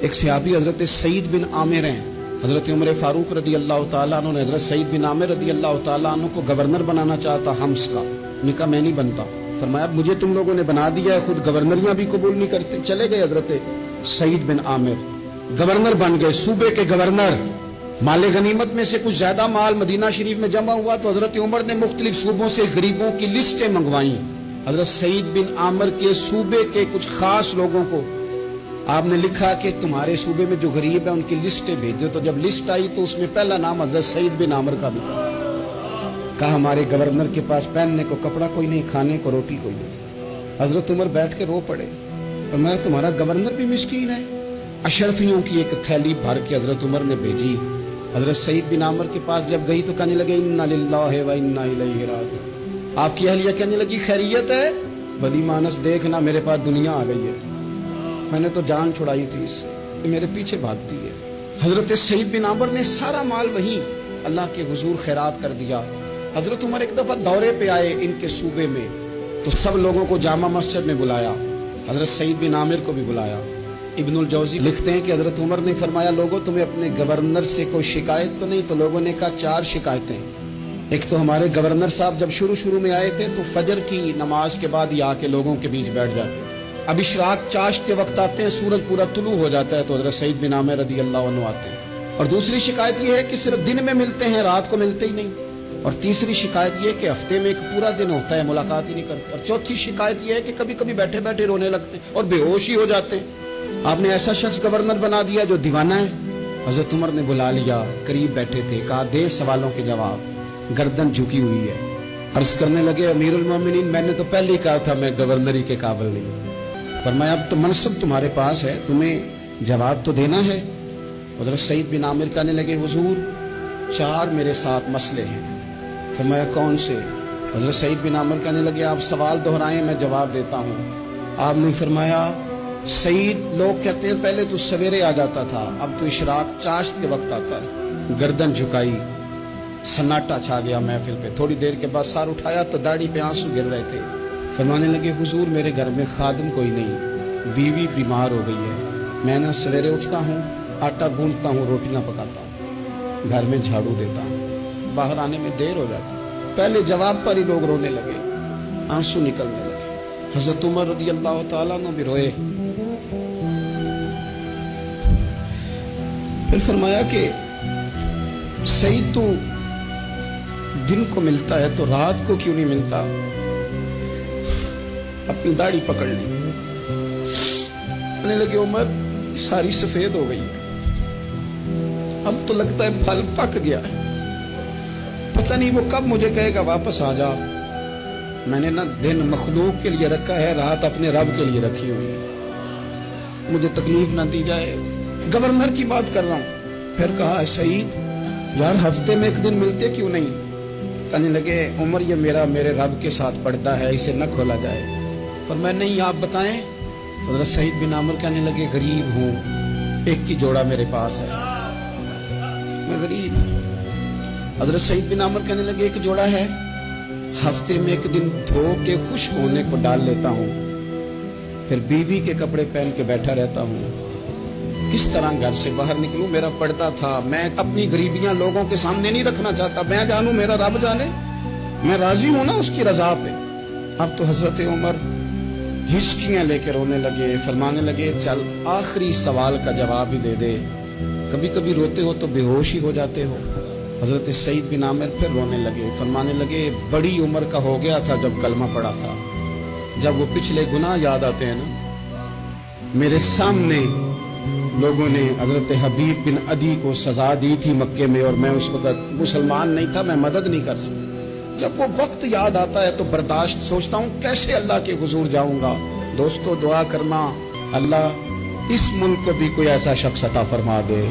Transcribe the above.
ایک صحابی حضرت سعید بن عامر ہیں، حضرت عمر فاروق رضی اللہ تعالیٰ عنہ نے حضرت سعید بن عامر رضی اللہ تعالیٰ عنہ کو گورنر بنانا چاہتا حمص کا. نے کہا میں نہیں بنتا. فرمایا مجھے تم لوگوں نے بنا دیا ہے، خود گورنریاں بھی قبول نہیں کرتے. چلے گئے حضرت سعید بن عامر، گورنر بن گئے، صوبے کے گورنر. مال غنیمت میں سے کچھ زیادہ مال مدینہ شریف میں جمع ہوا تو حضرت عمر نے مختلف صوبوں سے غریبوں کی لسٹیں منگوائیں. حضرت سعید بن عامر کے صوبے کے کچھ خاص لوگوں کو آپ نے لکھا کہ تمہارے صوبے میں جو غریب ہیں ان کی لسٹیں بھیج دو. تو جب لسٹ آئی تو اس میں پہلا نام حضرت سعید بن عامر کا بھی تھا. کہا ہمارے گورنر کے پاس پہننے کو کپڑا کوئی نہیں، کھانے کو روٹی کوئی نہیں. حضرت عمر بیٹھ کے رو پڑے اور میں تمہارا گورنر بھی مسکین ہے. اشرفیوں کی ایک تھیلی بھر کے حضرت عمر نے بھیجی. حضرت سعید بن عامر کے پاس جب گئی تو کہنے لگے انا للہ و انا الیہ راجعون. آپ کی اہلیہ کہنے لگی خیریت ہے؟ بلی مانس دیکھنا میرے پاس دنیا آ گئی ہے، میں نے تو جان چھڑائی تھی اس سے، میرے پیچھے بھاگتی ہے. حضرت سعید بن عامر نے سارا مال وہیں اللہ کے حضور خیرات کر دیا. حضرت عمر ایک دفعہ دورے پہ آئے ان کے صوبے میں تو سب لوگوں کو جامع مسجد میں بلایا، حضرت سعید بن عامر کو بھی بلایا. ابن الجوزی لکھتے ہیں کہ حضرت عمر نے فرمایا لوگوں تمہیں اپنے گورنر سے کوئی شکایت تو نہیں؟ تو لوگوں نے کہا 4 شکایتیں. ایک تو ہمارے گورنر صاحب جب شروع میں آئے تھے تو فجر کی نماز کے بعد ہی آ کے لوگوں کے بیچ بیٹھ جاتے تھے. اب اشراق چاشت کے وقت آتے ہیں، سورج پورا طلوع ہو جاتا ہے تو حضرت سعید بن عامر رضی اللہ عنہ آتے ہیں. اور دوسری شکایت یہ ہے کہ صرف دن میں ملتے ہیں، رات کو ملتے ہی نہیں. اور تیسری شکایت یہ کہ ہفتے میں ایک پورا دن ہوتا ہے ملاقات ہی نہیں کرتے. اور چوتھی شکایت یہ ہے کہ کبھی کبھی بیٹھے بیٹھے رونے لگتے اور بے ہوش ہی ہو جاتے. آپ نے ایسا شخص گورنر بنا دیا جو دیوانہ ہے. حضرت عمر نے بلا لیا، قریب بیٹھے تھے، کہا دے سوالوں کے جواب. گردن جھکی ہوئی ہے، عرض کرنے لگے امیر المومنین میں نے تو پہلے ہی کہا تھا میں گورنری کے قابل نہیں. فرمایا اب تو منصب تمہارے پاس ہے، تمہیں جواب تو دینا ہے. حضرت سعید بن عامر کہنے لگے حضور 4 میرے ساتھ مسئلے ہیں. فرمایا کون سے؟ حضرت سعید بن عامر کہنے لگے آپ سوال دہرائیں میں جواب دیتا ہوں. آپ نے فرمایا سعید لوگ کہتے ہیں پہلے تو سویرے آ جاتا تھا، اب تو اشراق چاشت کے وقت آتا ہے. گردن جھکائی، سناٹا چھا گیا محفل پہ. تھوڑی دیر کے بعد سار اٹھایا تو داڑھی پہ آنسو گر رہے تھے. فرمانے لگے حضور میرے گھر میں خادم کوئی نہیں، بیوی بیمار ہو گئی ہے. میں نہ سویرے اٹھتا ہوں، آٹا گوندتا ہوں، روٹیاں پکاتا ہوں، گھر میں جھاڑو دیتا ہوں، باہر آنے میں دیر ہو جاتی. پہلے جواب پر ہی لوگ رونے لگے، آنسو نکلنے لگے. حضرت عمر رضی اللہ تعالیٰ عنہ بھی روئے. پھر فرمایا کہ سعید تو دن کو ملتا ہے تو رات کو کیوں نہیں ملتا؟ اپنی داڑھی پکڑ لی. کہنے لگے عمر ساری سفید ہو گئی ہے، اب تو لگتا ہے پھل پک گیا ہے، پتہ نہیں وہ کب مجھے کہے گا واپس آ جا. میں نے نہ دن مخلوق کے لیے رکھا ہے، رات اپنے رب کے لیے رکھی ہوئی ہے، مجھے تکلیف نہ دی جائے. گورنر کی بات کر رہا ہوں. پھر کہا سعید یار ہفتے میں ایک دن ملتے کیوں نہیں؟ کہنے لگے عمر یہ میرے رب کے ساتھ پڑتا ہے، اسے نہ کھولا جائے. فرمایا نہیں آپ بتائیں. حضرت سعید بن عامر کہنے لگے غریب ہوں، ایک ہی جوڑا میرے پاس ہے، میں غریب ہوں. حضرت سعید بن عامر کہنے لگے ایک جوڑا ہے، ہفتے میں ایک دن دھو کے خشک ہونے کو ڈال لیتا ہوں، پھر بیوی کے کپڑے پہن کے بیٹھا رہتا ہوں. کس طرح گھر سے باہر نکلوں؟ میرا پردہ تھا، میں اپنی غریبیاں لوگوں کے سامنے نہیں رکھنا چاہتا. میں جانوں میرا رب جانے، میں راضی ہوں نا اس کی رضا پہ. اب تو حضرت عمر ہچکیاں لے کے رونے لگے. فرمانے لگے چل آخری سوال کا جواب ہی دے دے، کبھی کبھی روتے ہو تو بے ہوش ہی ہو جاتے ہو. حضرت سعید بن عامر پھر رونے لگے. فرمانے لگے بڑی عمر کا ہو گیا تھا جب کلمہ پڑا تھا. جب وہ پچھلے گناہ یاد آتے ہیں نا، میرے سامنے لوگوں نے حضرت حبیب بن عدی کو سزا دی تھی مکے میں، اور میں اس وقت مسلمان نہیں تھا، میں مدد نہیں کر سکتا. جب وہ وقت یاد آتا ہے تو برداشت سوچتا ہوں کیسے اللہ کے حضور جاؤں گا. دوستو دعا کرنا اللہ اس ملک کو بھی کوئی ایسا شخص عطا فرما دے